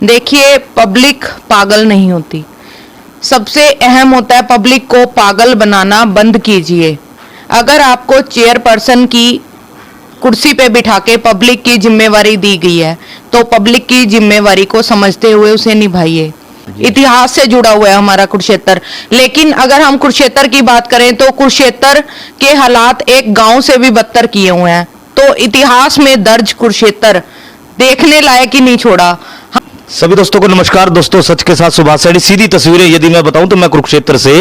देखिए, पब्लिक पागल नहीं होती। सबसे अहम होता है पब्लिक को पागल बनाना बंद कीजिए। अगर आपको चेयरपर्सन की कुर्सी पे बिठा के पब्लिक की जिम्मेवारी दी गई है तो पब्लिक की जिम्मेवारी को समझते हुए उसे निभाइए। इतिहास से जुड़ा हुआ है हमारा कुरुक्षेत्र। लेकिन अगर हम कुरुक्षेत्र की बात करें तो कुरुक्षेत्र के हालात एक गांव से भी बदतर किए हुए हैं। तो इतिहास में दर्ज कुरुक्षेत्र देखने लायक ही नहीं छोड़ा। सभी दोस्तों को नमस्कार। दोस्तों, सच के साथ सुभाष सैनी। सीधी तस्वीरें यदि मैं बताऊं तो मैं कुरुक्षेत्र से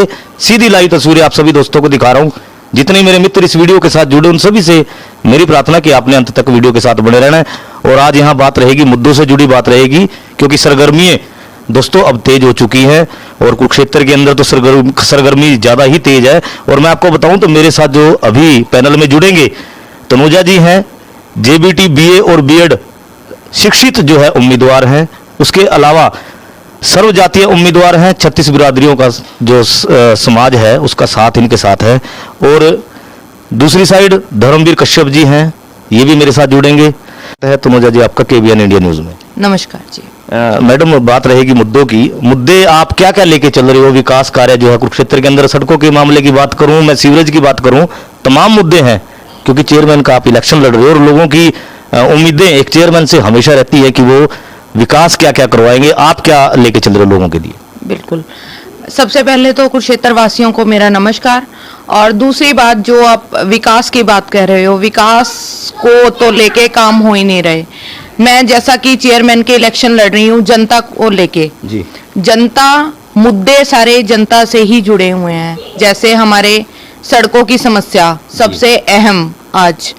सीधी लाइव तस्वीरें आप सभी दोस्तों को दिखा रहा हूं। जितने मेरे मित्र इस वीडियो के साथ जुड़े उन सभी से मेरी प्रार्थना कि आपने अंत तक वीडियो के साथ बने रहना है। और आज यहां बात रहेगी, मुद्दों से जुड़ी बात रहेगी, क्योंकि सरगर्मियां दोस्तों अब तेज हो चुकी है और कुरुक्षेत्र के अंदर तो सरगर्मी ज्यादा ही तेज है। और मैं आपको बताऊं तो मेरे साथ जो अभी पैनल में जुड़ेंगे तनुजा जी हैं, जेबीटी बीए और बीएड शिक्षित जो है उम्मीदवार हैं। उसके अलावा सर्व जातीय उम्मीदवार हैं। 36 बिरादरियों का जो समाज है उसका साथ इनके साथ है। और दूसरी साइड धर्मवीर कश्यप जी हैं, ये भी मेरे साथ जुड़ेंगे। तनुजा जी, आपका केबीएन इंडिया न्यूज में नमस्कार जी। मैडम, बात रहेगी मुद्दों की। मुद्दे आप क्या क्या लेके चल रहे हो? विकास कार्य जो है कुरुक्षेत्र के अंदर, सड़कों के मामले की बात करूं, मैं सीवरेज की बात करूं, तमाम मुद्दे हैं। क्योंकि चेयरमैन का आप इलेक्शन लड़ रहे हो और लोगों की उम्मीदें एक चेयरमैन से हमेशा रहती है कि वो विकास क्या क्या करवाएंगे। आप क्या लेके चल रहे हो लोगों के लिए? बिल्कुल, सबसे पहले तो कुरुक्षेत्र वासियों को मेरा नमस्कार। और दूसरी बात, जो आप विकास की बात कर रहे हो, विकास को तो लेके काम हो ही नहीं रहे। मैं जैसा कि चेयरमैन के इलेक्शन लड़ रही हूँ जनता को लेके जी। जनता मुद्दे सारे जनता से ही जुड़े हुए हैं। जैसे हमारे सड़कों की समस्या सबसे अहम, आज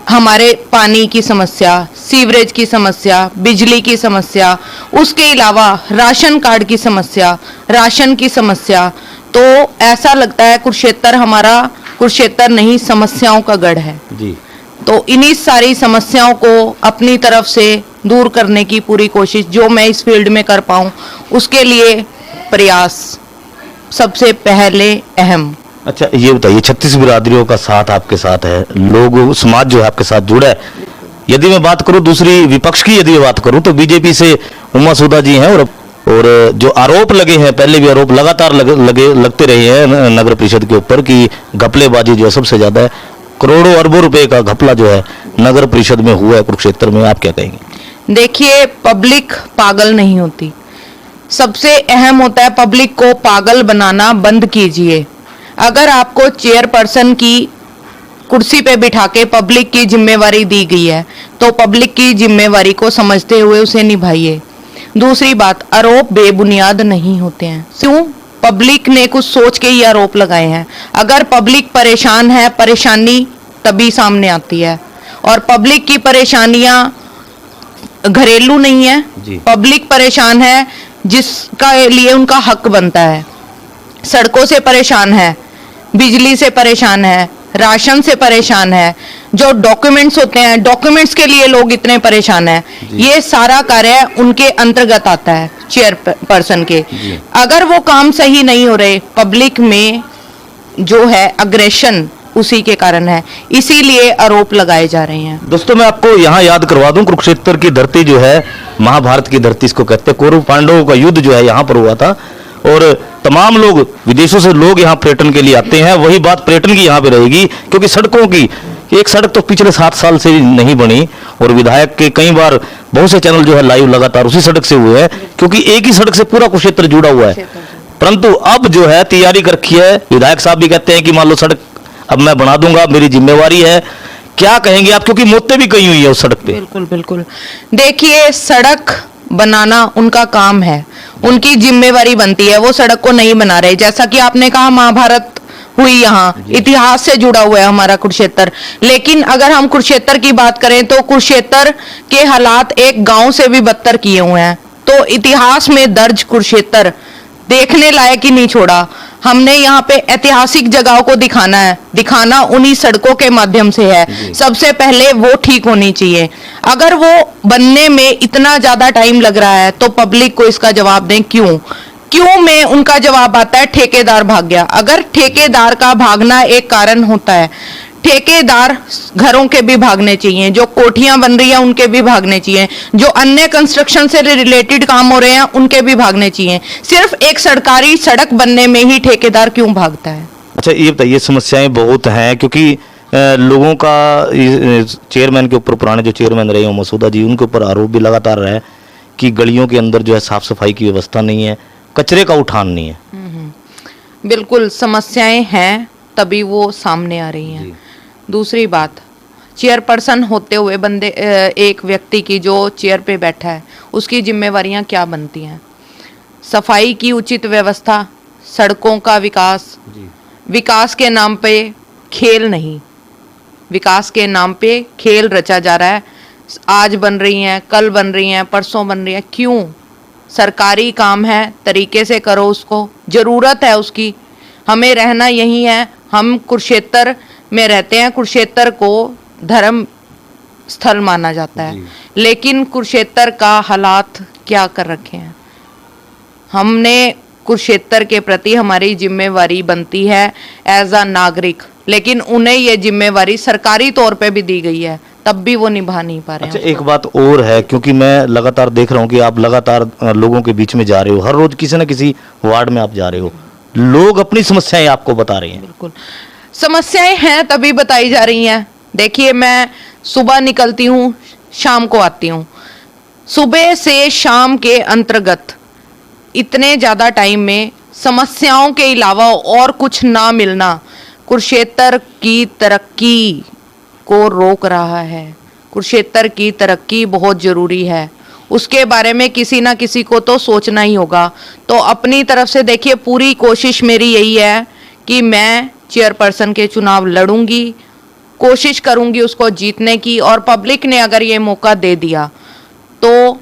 हमारे पानी की समस्या, सीवरेज की समस्या, बिजली की समस्या, उसके अलावा राशन कार्ड की समस्या, राशन की समस्या। तो ऐसा लगता है कुरुक्षेत्र हमारा कुरुक्षेत्र नहीं, समस्याओं का गढ़ है जी। तो इन्हीं सारी समस्याओं को अपनी तरफ से दूर करने की पूरी कोशिश जो मैं इस फील्ड में कर पाऊं, उसके लिए प्रयास सबसे पहले अहम। अच्छा, ये बताइए, 36 बिरादरियों का साथ आपके साथ है, लोग समाज जो है आपके साथ जुड़ा है। यदि मैं बात करूं दूसरी विपक्ष की, यदि बात करूं तो बीजेपी से उमा सुधा जी हैं। और जो आरोप लगे हैं, पहले भी आरोप लगातार लगते रहे हैं नगर परिषद के ऊपर कि घपलेबाजी जो है सबसे ज्यादा है। करोड़ों अरबों रुपए का घपला जो है नगर परिषद में हुआ है कुरुक्षेत्र में। आप क्या कहेंगे? देखिए, पब्लिक पागल नहीं होती। सबसे अहम होता है पब्लिक को पागल बनाना बंद कीजिए। अगर आपको चेयरपर्सन की कुर्सी पे बिठा के पब्लिक की जिम्मेवारी दी गई है तो पब्लिक की जिम्मेवारी को समझते हुए उसे निभाइए। दूसरी बात, आरोप बेबुनियाद नहीं होते हैं। क्यों? पब्लिक ने कुछ सोच के ही आरोप लगाए हैं। अगर पब्लिक परेशान है, परेशानी तभी सामने आती है। और पब्लिक की परेशानियां घरेलू नहीं है, पब्लिक परेशान है जिसका लिए उनका हक बनता है। सड़कों से परेशान है, बिजली से परेशान है, राशन से परेशान है, जो डॉक्यूमेंट्स होते हैं, डॉक्यूमेंट्स के लिए लोग इतने परेशान हैं। ये सारा कार्य उनके अंतर्गत आता है चेयरपर्सन के। अगर वो काम सही नहीं हो रहे, पब्लिक में जो है अग्रेशन उसी के कारण है, इसीलिए आरोप लगाए जा रहे हैं। दोस्तों, मैं आपको यहाँ याद करवा दूं, कुरुक्षेत्र की धरती जो है महाभारत की धरती इसको कहते हैं। कौरव पांडवों का युद्ध जो है यहाँ पर हुआ था और तमाम लोग विदेशों से लोग यहाँ पर्यटन के लिए आते हैं। वही बात पर्यटन की यहाँ पे रहेगी, क्योंकि सड़कों की एक सड़क तो पिछले 7 साल से नहीं बनी। और विधायक के कई बार बहुत से चैनल जो है लाइव लगातार उसी सड़क से हुए हैं, क्योंकि एक ही सड़क से पूरा कुरुक्षेत्र जुड़ा हुआ है। परंतु अब जो है तैयारी कर रखी है, विधायक साहब भी कहते हैं कि मान लो सड़क अब मैं बना दूंगा, मेरी जिम्मेवारी है। क्या कहेंगे आप, क्योंकि मौतें भी कई हुई है उस सड़क पे? बिल्कुल बिल्कुल। देखिए, सड़क बनाना उनका काम है, उनकी जिम्मेवारी बनती है। वो सड़क को नहीं बना रहे। जैसा कि आपने कहा, महाभारत हुई यहाँ, इतिहास से जुड़ा हुआ है हमारा कुरुक्षेत्र। लेकिन अगर हम कुरुक्षेत्र की बात करें तो कुरुक्षेत्र के हालात एक गांव से भी बदतर किए हुए हैं। तो इतिहास में दर्ज कुरुक्षेत्र देखने लायक ही नहीं छोड़ा। हमने यहाँ पे ऐतिहासिक जगहों को दिखाना उन्हीं सड़कों के माध्यम से है। सबसे पहले वो ठीक होनी चाहिए। अगर वो बनने में इतना ज्यादा टाइम लग रहा है तो पब्लिक को इसका जवाब दें। क्यों में उनका जवाब आता है ठेकेदार भाग गया। अगर ठेकेदार का भागना एक कारण होता है, ठेकेदार घरों के भी भागने चाहिए, जो कोठियां बन रही हैं उनके भी भागने चाहिए, जो अन्य कंस्ट्रक्शन से रिलेटेड काम हो रहे हैं उनके भी भागने चाहिए। सिर्फ एक सरकारी सड़क बनने में ही ठेकेदार क्यों भागता है? अच्छा ये बताइए, समस्याएं बहुत हैं क्योंकि लोगों का चेयरमैन के ऊपर, पुराने जो चेयरमैन रहे हो मसूदा जी, उनके ऊपर आरोप भी लगातार रहा है कि गलियों के अंदर जो है साफ सफाई की व्यवस्था नहीं है, कचरे का उठान नहीं है। बिल्कुल समस्याएं हैं, तभी वो सामने आ रही हैं। दूसरी बात, चेयरपर्सन होते हुए बंदे एक व्यक्ति की जो चेयर पे बैठा है उसकी जिम्मेवारियां क्या बनती हैं? सफाई की उचित व्यवस्था, सड़कों का विकास, विकास के नाम पे खेल नहीं, विकास के नाम पे खेल रचा जा रहा है। आज बन रही हैं, कल बन रही हैं, परसों बन रही हैं, क्यों? सरकारी काम है, तरीके से करो उसको, ज़रूरत है उसकी। हमें रहना यही है, हम कुरुक्षेत्र में रहते हैं, कुरुक्षेत्र को धर्म स्थल माना जाता है, लेकिन कुरुक्षेत्र का हालात क्या कर रखे हैं? हमने कुरुक्षेत्र के प्रति हमारी जिम्मेवारी बनती है एज अ नागरिक, लेकिन उन्हें ये जिम्मेवारी सरकारी तौर पे भी दी गई है, तब भी वो निभा नहीं पा रहे हैं। अच्छा एक बात और है, क्योंकि मैं लगातार देख रहा हूँ कि आप लगातार लोगों के बीच में जा रहे हो, हर रोज किसी न किसी वार्ड में आप जा रहे हो, लोग अपनी समस्याएं आपको बता रहे हैं। बिल्कुल समस्याएं हैं तभी बताई जा रही हैं। देखिए, मैं सुबह निकलती हूँ, शाम को आती हूँ, सुबह से शाम के अंतर्गत इतने ज़्यादा टाइम में समस्याओं के अलावा और कुछ ना मिलना कुरुक्षेत्र की तरक्की को रोक रहा है। कुरुक्षेत्र की तरक्की बहुत ज़रूरी है, उसके बारे में किसी ना किसी को तो सोचना ही होगा। तो अपनी तरफ से देखिए, पूरी कोशिश मेरी यही है कि मैं चेयरपर्सन के चुनाव लड़ूंगी, कोशिश करूंगी उसको जीतने की, और पब्लिक ने अगर ये मौका दे दिया तो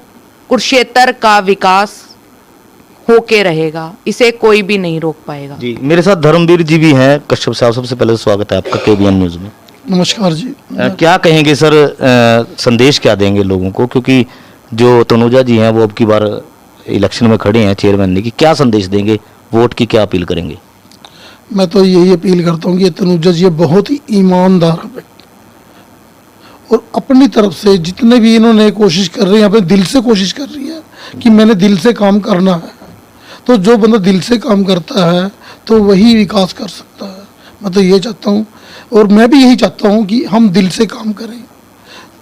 कुरुक्षेत्र का विकास होके रहेगा, इसे कोई भी नहीं रोक पाएगा। जी, मेरे साथ धर्मवीर जी भी हैं। कश्यप साहब, सबसे पहले स्वागत है आपका केबीएन न्यूज़ में। नमस्कार जी। क्या कहेंगे सर, संदेश क्या देंगे लोगों को, क्योंकि जो तनुजा जी हैं वो अब की बार इलेक्शन में खड़े हैं चेयरमैन की, क्या संदेश देंगे, वोट की क्या अपील करेंगे? मैं तो यही अपील करता हूँ कि ये तनुजा जी बहुत ही ईमानदार व्यक्ति, और अपनी तरफ से जितने भी इन्होंने कोशिश कर रही है, अपने दिल से कोशिश कर रही है कि मैंने दिल से काम करना है। तो जो बंदा दिल से काम करता है तो वही विकास कर सकता है। मैं तो ये चाहता हूँ, और मैं भी यही चाहता हूँ कि हम दिल से काम करें,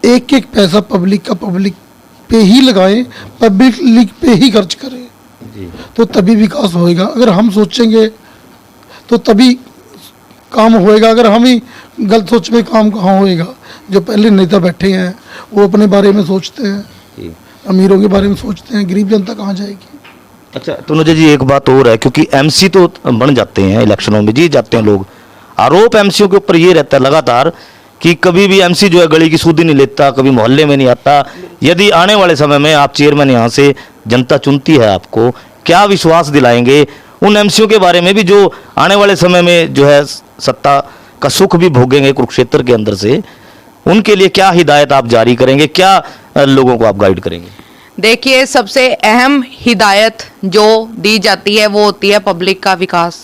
एक एक पैसा पब्लिक का पब्लिक पे ही लगाएं, पब्लिक पे ही खर्च करें, तो तभी विकास होएगा। अगर हम सोचेंगे तो तभी काम होएगा, अगर हम ही गलत सोच में काम कहाँ होएगा? जो पहले नेता बैठे हैं वो अपने बारे में सोचते हैं, अमीरों के बारे में सोचते हैं, गरीब जनता कहाँ जाएगी? अच्छा तनुजा जी, एक बात और है, क्योंकि एमसी तो बन जाते हैं, इलेक्शनों में जीत जाते हैं लोग, आरोप एमसीओ के ऊपर ये रहता है लगातार कि कभी भी एमसी जो है गली की सूदी नहीं लेता, कभी मोहल्ले में नहीं आता। यदि आने वाले समय में आप चेयरमैन यहाँ से जनता चुनती है आपको, क्या विश्वास दिलाएंगे उन एमसीओ के बारे में भी जो आने वाले समय में जो है सत्ता का सुख भी भोगेंगे कुरुक्षेत्र के अंदर से? उनके लिए क्या हिदायत आप जारी करेंगे, क्या लोगों को आप गाइड करेंगे? देखिए, सबसे अहम हिदायत जो दी जाती है वो होती है पब्लिक का विकास,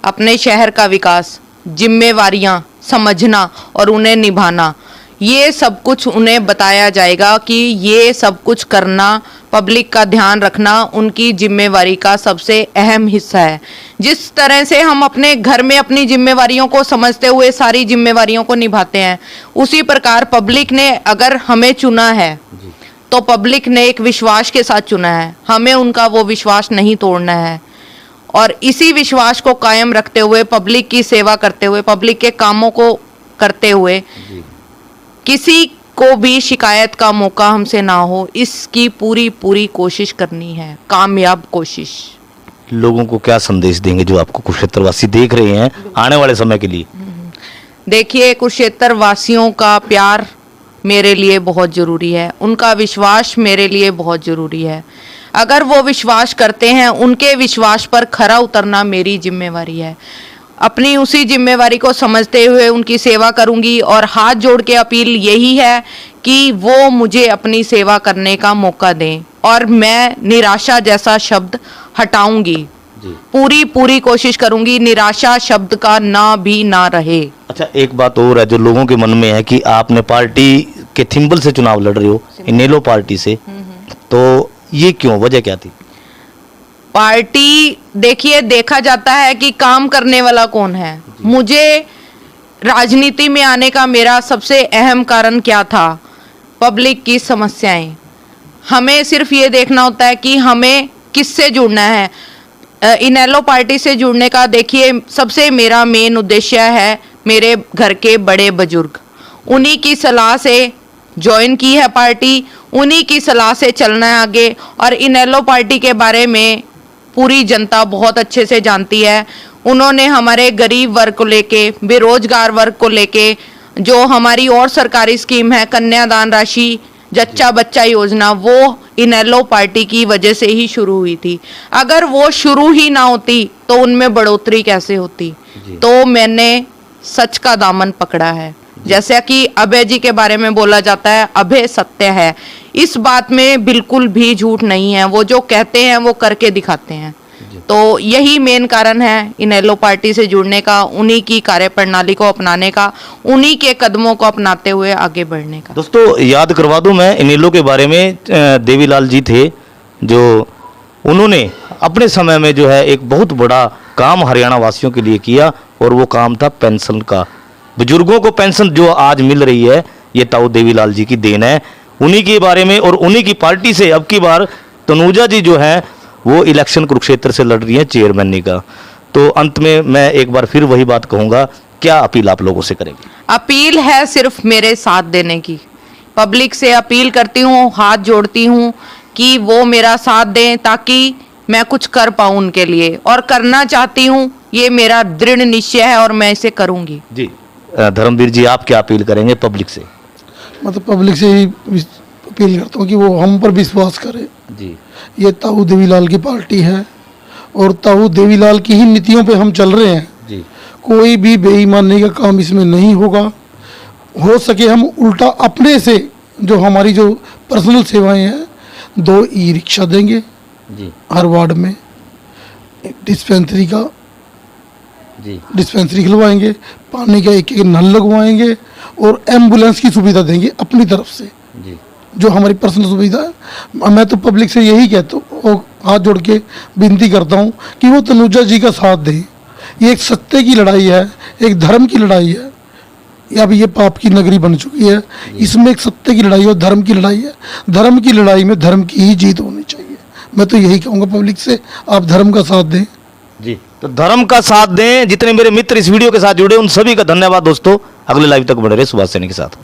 अपने शहर का विकास, जिम्मेवारियां समझना और उन्हें निभाना। ये सब कुछ उन्हें बताया जाएगा कि ये सब कुछ करना, पब्लिक का ध्यान रखना उनकी जिम्मेवारी का सबसे अहम हिस्सा है। जिस तरह से हम अपने घर में अपनी जिम्मेवारियों को समझते हुए सारी जिम्मेवारियों को निभाते हैं, उसी प्रकार पब्लिक ने अगर हमें चुना है तो पब्लिक ने एक विश्वास के साथ चुना है, हमें उनका वो विश्वास नहीं तोड़ना है। और इसी विश्वास को कायम रखते हुए, पब्लिक की सेवा करते हुए, पब्लिक के कामों को करते हुए, किसी को भी शिकायत का मौका हमसे ना हो, इसकी पूरी पूरी कोशिश करनी है, कामयाब कोशिश। लोगों को क्या संदेश देंगे जो आपको कुरुक्षेत्रवासी देख रहे हैं आने वाले समय के लिए? देखिए, कुरुक्षेत्र वासियों का प्यार मेरे लिए बहुत ज़रूरी है, उनका विश्वास मेरे लिए बहुत ज़रूरी है। अगर वो विश्वास करते हैं, उनके विश्वास पर खरा उतरना मेरी जिम्मेवारी है। अपनी उसी जिम्मेवारी को समझते हुए उनकी सेवा करूंगी, और हाथ जोड़ के अपील यही है कि वो मुझे अपनी सेवा करने का मौका दें, और मैं निराशा जैसा शब्द हटाऊंगी। जी। पूरी पूरी कोशिश करूंगी, निराशा शब्द का ना भी ना रहे। अच्छा, एक बात और है जो लोगों के मन में है कि आपने पार्टी के थिम्बल से चुनाव लड़ रहे हो, इनेलो पार्टी से, तो ये क्यों, वजह क्या थी? पार्टी देखिए, देखा जाता है कि काम करने वाला कौन है। मुझे राजनीति में आने का मेरा सबसे अहम कारण क्या था? पब्लिक की समस्याएं। हमें सिर्फ ये देखना होता है कि हमें किससे जुड़ना है। इनेलो पार्टी से जुड़ने का देखिए सबसे मेरा मेन उद्देश्य है मेरे घर के बड़े बुजुर्ग, उन्हीं की सलाह से ज्वाइन की है पार्टी, उन्हीं की सलाह से चलना है आगे। और इनेलो पार्टी के बारे में पूरी जनता बहुत अच्छे से जानती है। उन्होंने हमारे गरीब वर्ग को लेके, बेरोजगार वर्ग को लेके, जो हमारी और सरकारी स्कीम है कन्यादान राशि, जच्चा बच्चा योजना, वो इनेलो पार्टी की वजह से ही शुरू हुई थी। अगर वो शुरू ही ना होती तो उनमें बढ़ोतरी कैसे होती? तो मैंने सच का दामन पकड़ा है। जैसा कि अभय जी के बारे में बोला जाता है, अभय सत्य है। इस बात में बिल्कुल भी झूठ नहीं है। वो जो कहते हैं वो करके दिखाते हैं। तो यही मेन कारण है इनेलो पार्टी से जुड़ने का, उन्हीं की कार्यप्रणाली को अपनाने का, उन्हीं के कदमों को अपनाते हुए आगे बढ़ने का। दोस्तों याद करवा दूं मैं इनेलो के बारे में, देवीलाल जी थे जो उन्होंने अपने समय में जो है एक बहुत बड़ा काम हरियाणा वासियों के लिए किया, और वो काम था पेंशन का। बुजुर्गों को पेंशन जो आज मिल रही है, ये ताऊ देवीलाल जी की देन है। उन्हीं के बारे में और उन्हीं की पार्टी से अब की बार तनुजा जी जो है वो इलेक्शन कुरुक्षेत्र से लड़ रही है चेयरमैनी का। तो अंत में मैं एक बार फिर वही बात कहूंगा, क्या अपील आप लोगों से करेंगे? अपील है सिर्फ मेरे साथ देने की। पब्लिक से अपील करती हूँ, हाथ जोड़ती हूँ कि वो मेरा साथ दें ताकि मैं कुछ कर पाऊँ उनके लिए, और करना चाहती हूँ, ये मेरा दृढ़ निश्चय है और मैं इसे करूँगी। जी धर्मवीर जी, आप क्या अपील करेंगे पब्लिक से? मतलब पब्लिक से ही अपील करता हूँ कि वो हम पर विश्वास करे। जी। ये ताऊ देवीलाल की पार्टी है और ताऊ देवीलाल की ही नीतियों पे हम चल रहे हैं। जी। कोई भी बेईमानी का काम इसमें नहीं होगा। हो सके हम उल्टा अपने से जो हमारी जो पर्सनल सेवाएं हैं, 2 ई रिक्शा देंगे जी। हर वार्ड में, डिस्पेंसरी खुलवाएंगे, पानी का एक नल लगवाएंगे और एम्बुलेंस की सुविधा देंगे अपनी तरफ से, जी। जो हमारी पर्सनल सुविधा है। मैं तो पब्लिक से यही कहता हूँ और हाथ जोड़ के विनती करता हूँ कि वो तनुजा जी का साथ दें। ये एक सत्य की लड़ाई है, एक धर्म की लड़ाई है। अब ये पाप की नगरी बन चुकी है, इसमें एक सत्य की लड़ाई और धर्म की लड़ाई है। धर्म की लड़ाई में धर्म की ही जीत होनी चाहिए। मैं तो यही कहूँगा पब्लिक से, आप धर्म का साथ दें। जी, तो धर्म का साथ दें। जितने मेरे मित्र इस वीडियो के साथ जुड़े उन सभी का धन्यवाद दोस्तों। अगले लाइव तक बने रहे सुभाष सैनी के साथ।